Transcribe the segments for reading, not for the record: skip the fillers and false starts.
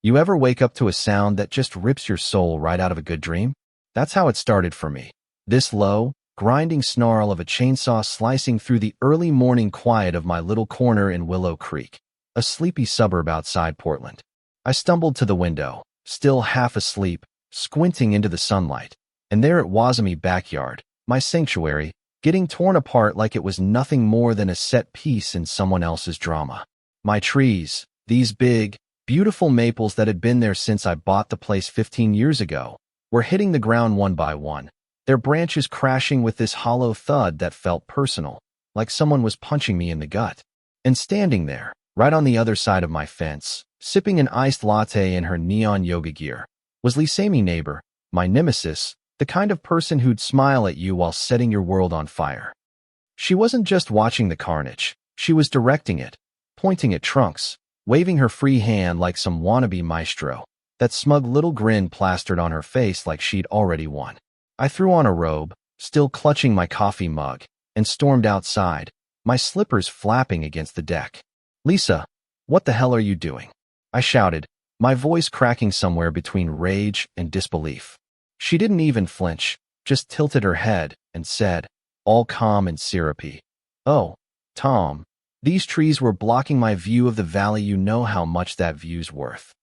You ever wake up to a sound that just rips your soul right out of a good dream? That's how it started for me. This low, grinding snarl of a chainsaw slicing through the early morning quiet of my little corner in Willow Creek, a sleepy suburb outside Portland. I stumbled to the window, still half asleep, squinting into the sunlight, and there it was in my backyard, my sanctuary, getting torn apart like it was nothing more than a set piece in someone else's drama. My trees, these big, beautiful maples that had been there since I bought the place 15 years ago, were hitting the ground one by one, their branches crashing with this hollow thud that felt personal, like someone was punching me in the gut. And standing there, right on the other side of my fence, sipping an iced latte in her neon yoga gear, was Lisa, my neighbor, my nemesis, the kind of person who'd smile at you while setting your world on fire. She wasn't just watching the carnage, she was directing it, pointing at trunks, waving her free hand like some wannabe maestro, that smug little grin plastered on her face like she'd already won. I threw on a robe, still clutching my coffee mug, and stormed outside, my slippers flapping against the deck. "Lisa, what the hell are you doing?" I shouted, my voice cracking somewhere between rage and disbelief. She didn't even flinch, just tilted her head and said, all calm and syrupy, "Oh, Tom, these trees were blocking my view of the valley. You know how much that view's worth."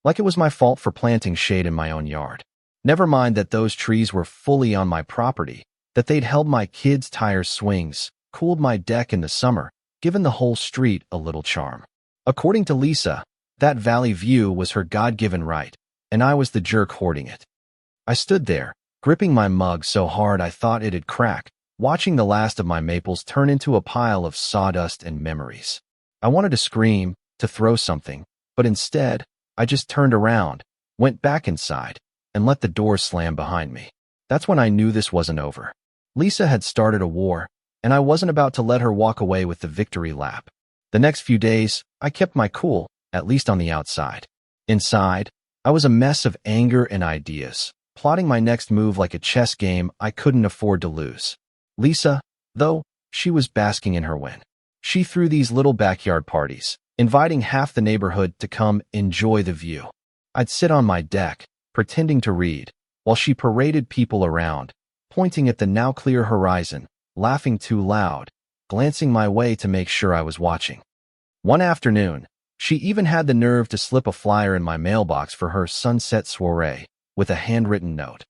Like it was my fault for planting shade in my own yard. Never mind that those trees were fully on my property, that they'd held my kids' tire swings, cooled my deck in the summer, given the whole street a little charm. According to Lisa, that valley view was her God-given right, and I was the jerk hoarding it. I stood there, gripping my mug so hard I thought it'd crack, watching the last of my maples turn into a pile of sawdust and memories. I wanted to scream, to throw something, but instead, I just turned around, went back inside, and let the door slam behind me. That's when I knew this wasn't over. Lisa had started a war, and I wasn't about to let her walk away with the victory lap. The next few days, I kept my cool, at least on the outside. Inside, I was a mess of anger and ideas, plotting my next move like a chess game I couldn't afford to lose. Lisa, though, she was basking in her win. She threw these little backyard parties, inviting half the neighborhood to come enjoy the view. I'd sit on my deck, pretending to read, while she paraded people around, pointing at the now clear horizon, laughing too loud, glancing my way to make sure I was watching. One afternoon, she even had the nerve to slip a flyer in my mailbox for her sunset soiree, with a handwritten note.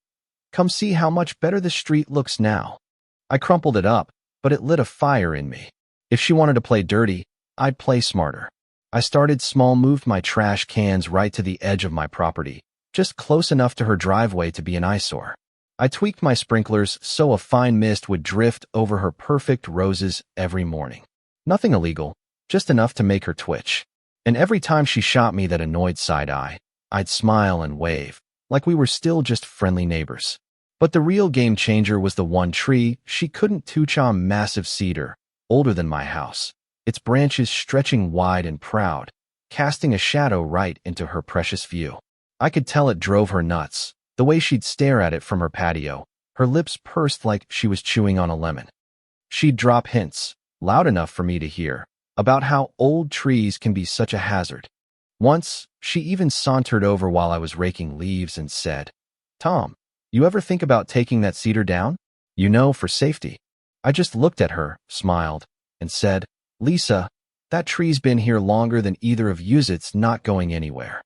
"Come see how much better the street looks now." I crumpled it up, but it lit a fire in me. If she wanted to play dirty, I'd play smarter. I started small, moved my trash cans right to the edge of my property, just close enough to her driveway to be an eyesore. I tweaked my sprinklers so a fine mist would drift over her perfect roses every morning. Nothing illegal, just enough to make her twitch. And every time she shot me that annoyed side eye, I'd smile and wave, like we were still just friendly neighbors. But the real game changer was the one tree she couldn't touch, a massive cedar, older than my house, its branches stretching wide and proud, casting a shadow right into her precious view. I could tell it drove her nuts, the way she'd stare at it from her patio, her lips pursed like she was chewing on a lemon. She'd drop hints, loud enough for me to hear, about how old trees can be such a hazard. Once, she even sauntered over while I was raking leaves and said, "Tom, you ever think about taking that cedar down? You know, for safety." I just looked at her, smiled, and said, "Lisa, that tree's been here longer than either of yous. It's not going anywhere."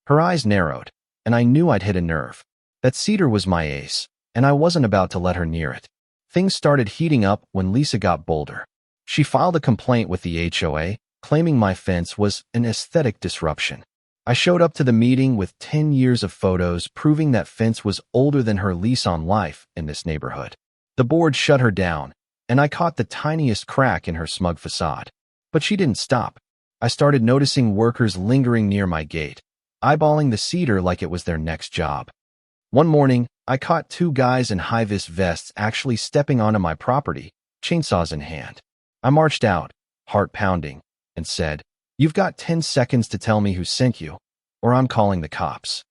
Her eyes narrowed, and I knew I'd hit a nerve. That cedar was my ace, and I wasn't about to let her near it. Things started heating up when Lisa got bolder. She filed a complaint with the HOA, claiming my fence was an aesthetic disruption. I showed up to the meeting with 10 years of photos proving that fence was older than her lease on life in this neighborhood. The board shut her down, and I caught the tiniest crack in her smug facade. But she didn't stop. I started noticing workers lingering near my gate, eyeballing the cedar like it was their next job. One morning, I caught two guys in high-vis vests actually stepping onto my property, chainsaws in hand. I marched out, heart pounding, and said, "You've got 10 seconds to tell me who sent you, or I'm calling the cops."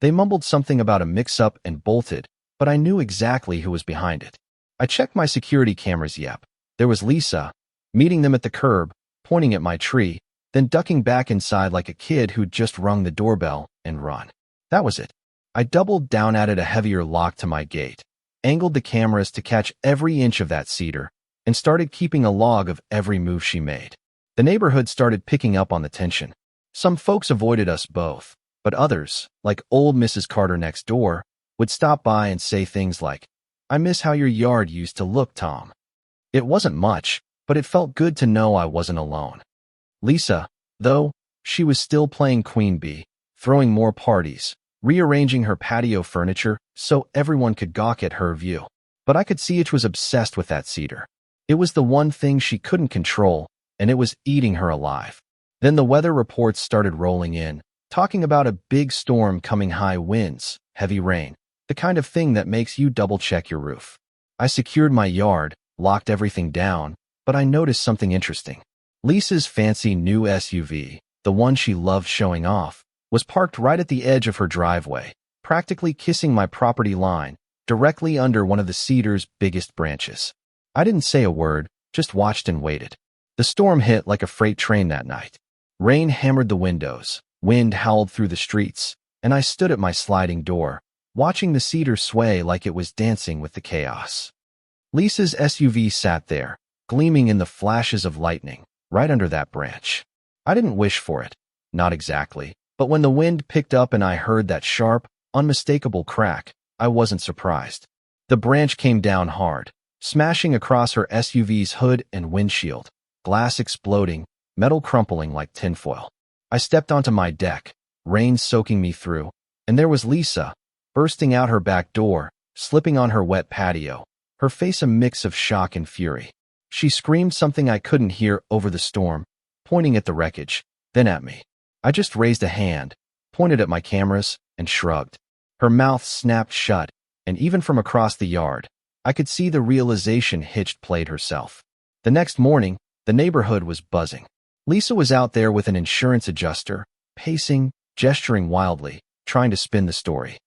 They mumbled something about a mix-up and bolted, but I knew exactly who was behind it. I checked my security cameras. Yep, there was Lisa, meeting them at the curb, pointing at my tree, then ducking back inside like a kid who'd just rung the doorbell, and run. That was it. I doubled down, added a heavier lock to my gate, angled the cameras to catch every inch of that cedar, and started keeping a log of every move she made. The neighborhood started picking up on the tension. Some folks avoided us both, but others, like old Mrs. Carter next door, would stop by and say things like, "I miss how your yard used to look, Tom." It wasn't much, but it felt good to know I wasn't alone. Lisa, though, she was still playing queen bee, throwing more parties, rearranging her patio furniture so everyone could gawk at her view. But I could see she was obsessed with that cedar. It was the one thing she couldn't control, and it was eating her alive. Then the weather reports started rolling in, talking about a big storm coming, high winds, heavy rain, the kind of thing that makes you double-check your roof. I secured my yard, locked everything down, but I noticed something interesting. Lisa's fancy new SUV, the one she loved showing off, was parked right at the edge of her driveway, practically kissing my property line, directly under one of the cedar's biggest branches. I didn't say a word, just watched and waited. The storm hit like a freight train that night. Rain hammered the windows, wind howled through the streets, and I stood at my sliding door, watching the cedar sway like it was dancing with the chaos. Lisa's SUV sat there, gleaming in the flashes of lightning, right under that branch. I didn't wish for it, not exactly, but when the wind picked up and I heard that sharp, unmistakable crack, I wasn't surprised. The branch came down hard, smashing across her SUV's hood and windshield, glass exploding, metal crumpling like tinfoil. I stepped onto my deck, rain soaking me through, and there was Lisa, bursting out her back door, slipping on her wet patio, her face a mix of shock and fury. She screamed something I couldn't hear over the storm, pointing at the wreckage, then at me. I just raised a hand, pointed at my cameras, and shrugged. Her mouth snapped shut, and even from across the yard, I could see the realization Hitched played herself. The next morning, the neighborhood was buzzing. Lisa was out there with an insurance adjuster, pacing, gesturing wildly, trying to spin the story.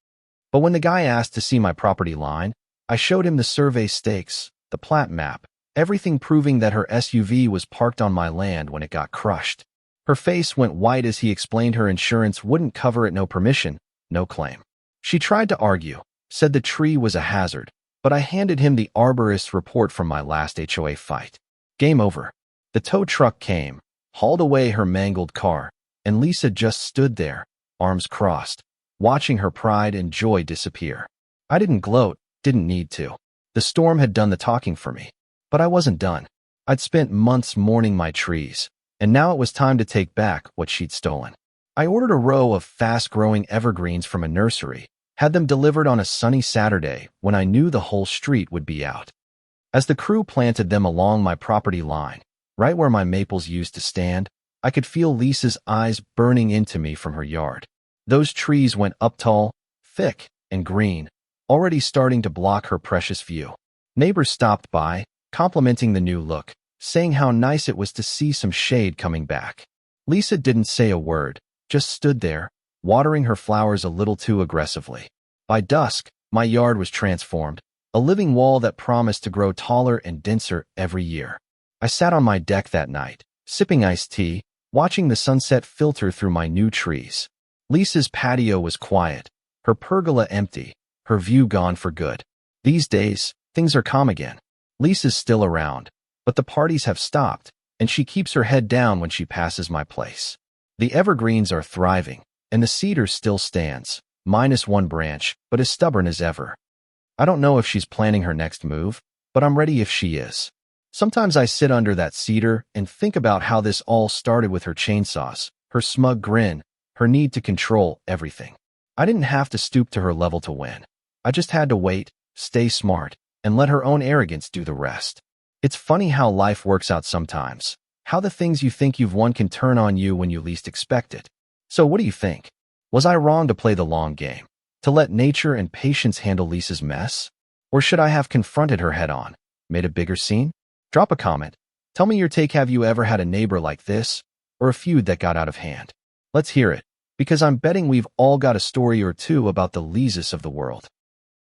But when the guy asked to see my property line, I showed him the survey stakes, the plat map, everything proving that her SUV was parked on my land when it got crushed. Her face went white as he explained her insurance wouldn't cover it, no permission, no claim. She tried to argue, said the tree was a hazard, but I handed him the arborist's report from my last HOA fight. Game over. The tow truck came, hauled away her mangled car, and Lisa just stood there, arms crossed, watching her pride and joy disappear. I didn't gloat, didn't need to. The storm had done the talking for me. But I wasn't done. I'd spent months mourning my trees, and now it was time to take back what she'd stolen. I ordered a row of fast-growing evergreens from a nursery, had them delivered on a sunny Saturday when I knew the whole street would be out. As the crew planted them along my property line, right where my maples used to stand, I could feel Lisa's eyes burning into me from her yard. Those trees went up tall, thick, and green, already starting to block her precious view. Neighbors stopped by, complimenting the new look, saying how nice it was to see some shade coming back. Lisa didn't say a word, just stood there, watering her flowers a little too aggressively. By dusk, my yard was transformed, a living wall that promised to grow taller and denser every year. I sat on my deck that night, sipping iced tea, watching the sunset filter through my new trees. Lisa's patio was quiet, her pergola empty, her view gone for good. These days, things are calm again. Lisa's still around, but the parties have stopped, and she keeps her head down when she passes my place. The evergreens are thriving, and the cedar still stands, minus one branch, but as stubborn as ever. I don't know if she's planning her next move, but I'm ready if she is. Sometimes I sit under that cedar and think about how this all started with her chainsaws, her smug grin, her need to control everything. I didn't have to stoop to her level to win. I just had to wait, stay smart, and let her own arrogance do the rest. It's funny how life works out sometimes, how the things you think you've won can turn on you when you least expect it. So what do you think? Was I wrong to play the long game, to let nature and patience handle Lisa's mess? Or should I have confronted her head on, made a bigger scene? Drop a comment. Tell me your take. Have you ever had a neighbor like this, or a feud that got out of hand? Let's hear it, because I'm betting we've all got a story or two about the Lisas of the world.